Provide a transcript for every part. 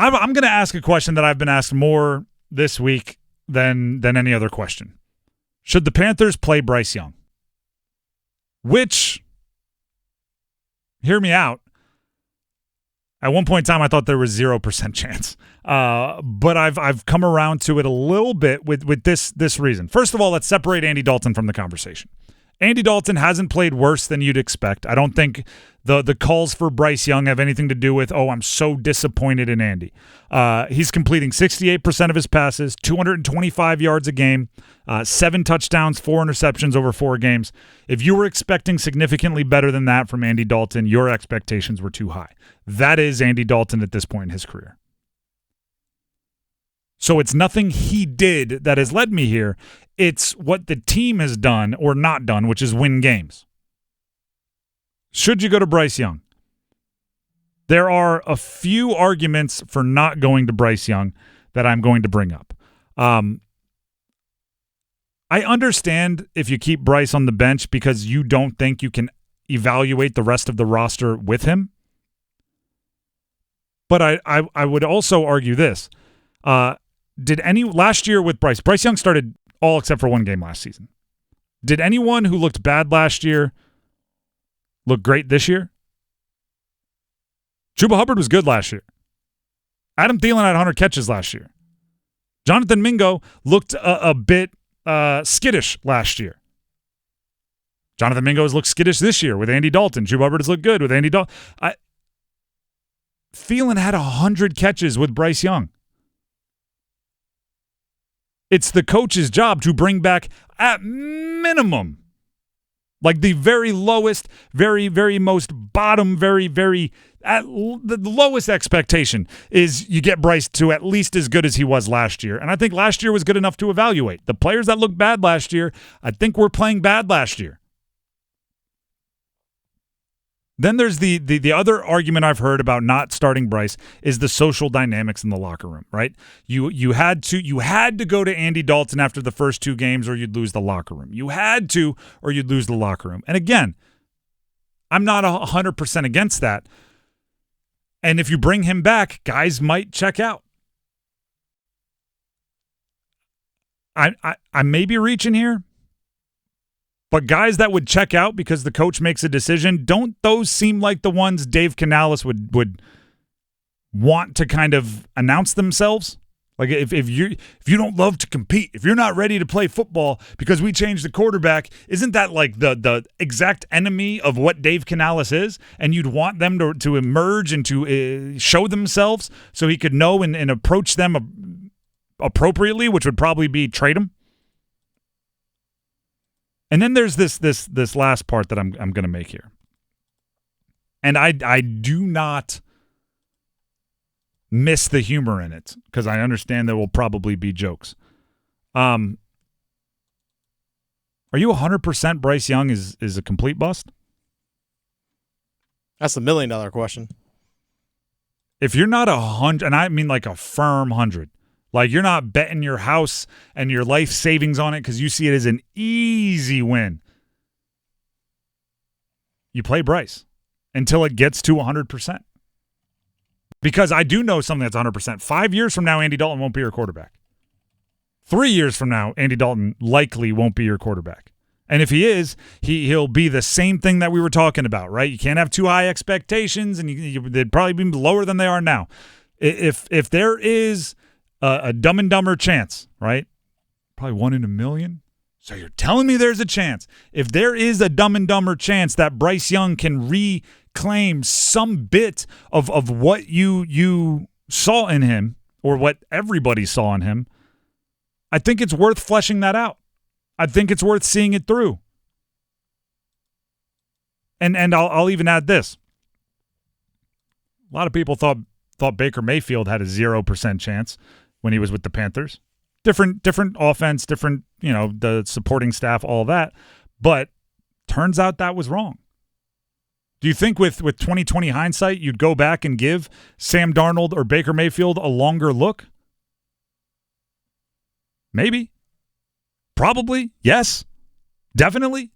I'm going to ask a question that I've been asked more this week than any other question. Should the Panthers play Bryce Young? Which, hear me out, at one point in time I thought there was 0% chance. But I've come around to it a little bit with this reason. First of all, let's separate Andy Dalton from the conversation. Andy Dalton hasn't played worse than you'd expect. I don't think the calls for Bryce Young have anything to do with, I'm so disappointed in Andy. He's completing 68% of his passes, 225 yards a game, 7 touchdowns, 4 interceptions over 4 games. If you were expecting significantly better than that from Andy Dalton, your expectations were too high. That is Andy Dalton at this point in his career. So it's nothing he did that has led me here. It's what the team has done or not done, which is win games. Should you go to Bryce Young? There are a few arguments for not going to Bryce Young that I'm going to bring up. I understand if you keep Bryce on the bench because you don't think you can evaluate the rest of the roster with him. But I would also argue this. Last year with Bryce Young started all except for one game last season. Did anyone who looked bad last year look great this year? Chuba Hubbard was good last year. Adam Thielen had 100 catches last year. Jonathan Mingo looked a bit skittish last year. Jonathan Mingo has looked skittish this year with Andy Dalton. Chuba Hubbard has looked good with Andy Dalton. Thielen had 100 catches with Bryce Young. It's the coach's job to bring back, at minimum, like the very lowest, very, very most bottom, very, very, the lowest expectation is you get Bryce to at least as good as he was last year. And I think last year was good enough to evaluate. The players that looked bad last year, I think were playing bad last year. Then there's the other argument I've heard about not starting Bryce is the social dynamics in the locker room, right? You had to go to Andy Dalton after the first 2 games or you'd lose the locker room. You had to or you'd lose the locker room. And again, I'm not 100% against that. And if you bring him back, guys might check out. I may be reaching here. But guys that would check out because the coach makes a decision, don't those seem like the ones Dave Canales would want to kind of announce themselves? Like if you don't love to compete, if you're not ready to play football because we changed the quarterback, isn't that like the exact enemy of what Dave Canales is? And you'd want them to emerge and to show themselves so he could know and approach them appropriately, which would probably be trade them. And then there's this last part that I'm going to make here. And I do not miss the humor in it because I understand there will probably be jokes. Are you 100% Bryce Young is a complete bust? That's the $1 million question. If you're not 100, and I mean like a firm 100, like you're not betting your house and your life savings on it because you see it as an easy win. You play Bryce until it gets to 100%. Because I do know something that's 100%. 5 years from now, Andy Dalton won't be your quarterback. 3 years from now, Andy Dalton likely won't be your quarterback. And if he is, he'll be the same thing that we were talking about, right? You can't have too high expectations, and they'd probably be lower than they are now. If there is a Dumb and Dumber chance, right? Probably 1 in a million. So you're telling me there's a chance. If there is a Dumb and Dumber chance that Bryce Young can reclaim some bit of what you saw in him or what everybody saw in him, I think it's worth fleshing that out. I think it's worth seeing it through. And I'll even add this. A lot of people thought Baker Mayfield had a 0% chance when he was with the Panthers. Different offense, different, the supporting staff, all that. But turns out that was wrong. Do you think with 2020 hindsight, you'd go back and give Sam Darnold or Baker Mayfield a longer look? Maybe. Probably. Yes. Definitely.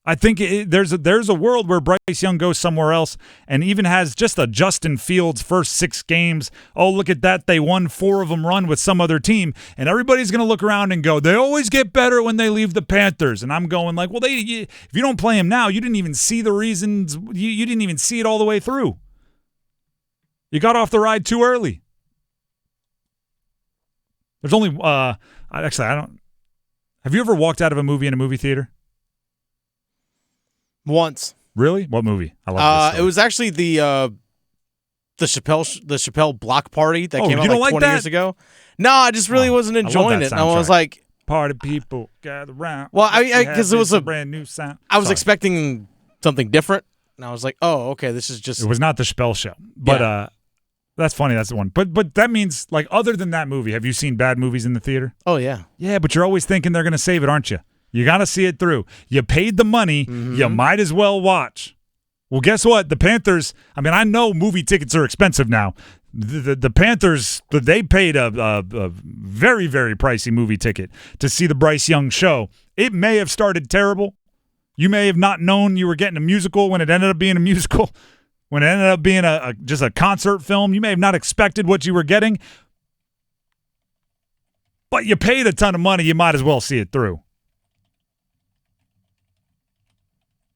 I think there's a world where Bryce Young goes somewhere else and even has just a Justin Fields first 6 games. Oh, look at that. They won 4 of them run with some other team. And everybody's going to look around and go, they always get better when they leave the Panthers. And I'm going like, well, if you don't play him now, you didn't even see the reasons. You didn't even see it all the way through. You got off the ride too early. There's only actually, I don't. Have you ever walked out of a movie in a movie theater? Once. Really? What movie? I love this. It was actually the Chappelle block party that came out like 20 years ago. No, I just really wasn't enjoying it. And I was like, party people gather around. Well, because it was a brand new sound. I was expecting something different, and I was like, oh, okay, this is just. It was not the Chappelle show, but that's funny. That's the one. But that means, like, other than that movie, have you seen bad movies in the theater? Oh yeah. Yeah, but you're always thinking they're going to save it, aren't you? You got to see it through. You paid the money. Mm-hmm. You might as well watch. Well, guess what? The Panthers, I mean, I know movie tickets are expensive now. The Panthers, they paid a very, very pricey movie ticket to see the Bryce Young show. It may have started terrible. You may have not known you were getting a musical when it ended up being a musical. When it ended up being just a concert film, you may have not expected what you were getting. But you paid a ton of money. You might as well see it through.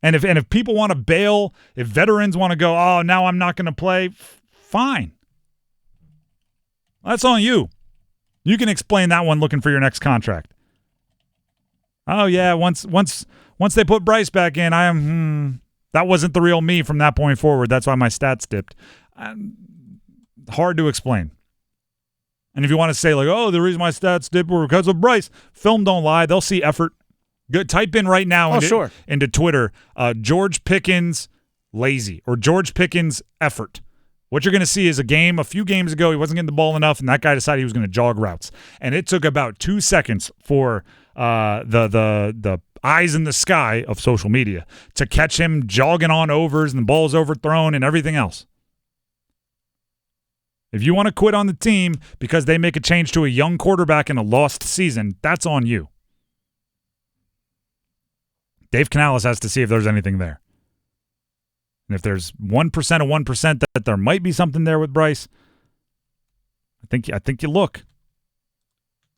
And if people want to bail, if veterans want to go, oh, now I'm not going to play, fine. That's on you. You can explain that one looking for your next contract. Oh yeah, once they put Bryce back in, that wasn't the real me from that point forward. That's why my stats dipped. Hard to explain. And if you want to say like, oh, the reason my stats dipped were because of Bryce, film don't lie. They'll see effort. Good. Type in right now into Twitter, George Pickens lazy or George Pickens effort. What you're going to see is a few games ago, he wasn't getting the ball enough, and that guy decided he was going to jog routes. And it took about 2 seconds for the eyes in the sky of social media to catch him jogging on overs and the ball's overthrown and everything else. If you want to quit on the team because they make a change to a young quarterback in a lost season, that's on you. Dave Canales has to see if there's anything there. And if there's 1% of 1% that there might be something there with Bryce, I think you look.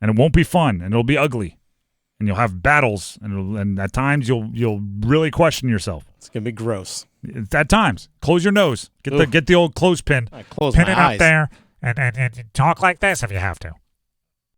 And it won't be fun, and it'll be ugly. And you'll have battles, and at times you'll really question yourself. It's going to be gross. At times. Close your nose. Get the old clothespin. Close Pin my it eyes. up there and talk like this if you have to.